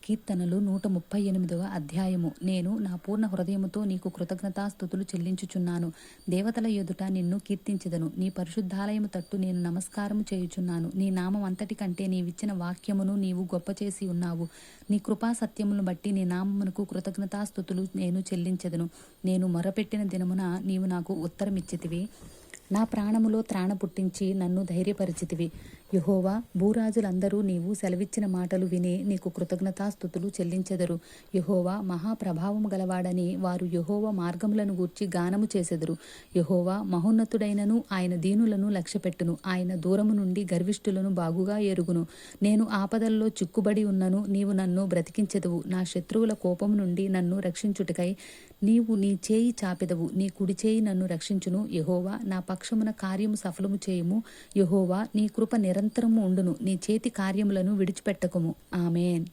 కీర్తనలు 138వ అధ్యాయము. నేను నా పూర్ణ హృదయముతో నీకు కృతజ్ఞతాస్తుతులు చెల్లించుచున్నాను. దేవతల ఎదుట నిన్ను కీర్తించెదను. నీ పరిశుద్ధాలయము తట్టు నేను నమస్కారము చేయుచున్నాను. నీ నామం అంతటి కంటే నీవిచ్చిన వాక్యమును నీవు గొప్ప చేసి ఉన్నావు. నీ కృపా సత్యములను బట్టి నీ నామమునకు కృతజ్ఞతాస్తుతులు నేను చెల్లించెదను. నేను మొరపెట్టిన దినమున నీవు నాకు ఉత్తరమిచ్చితివి. నా ప్రాణములో త్రాణ పుట్టించి నన్ను ధైర్యపరిచితివి. యెహోవా, భూరాజులందరూ నీవు సెలవిచ్చిన మాటలు విని నీకు కృతజ్ఞతాస్తుతులు చెల్లించెదరు. యెహోవా మహాప్రభావము గలవాడని వారు యెహోవా మార్గములను గూర్చి గానము చేసెదరు. యెహోవా మహోన్నతుడైనను ఆయన దీనులను లక్ష్యపెట్టును. ఆయన దూరము నుండి గర్విష్ఠులను బాగుగా ఎరుగును. నేను ఆపదల్లో చిక్కుబడి ఉన్నను, నీవు నన్ను బ్రతికించెదవు. నా శత్రువుల కోపము నుండి నన్ను రక్షించుటకై నీవు నీ చేయి చాపెదవు. నీ కుడి చేయి నన్ను రక్షించును. యెహోవా నా పక్షమున కార్యము సఫలము చేయుము. యెహోవా నీ కృప నిరంతరము ఉండును. నీ చేతి కార్యములను విడిచిపెట్టకుము. ఆమేన్.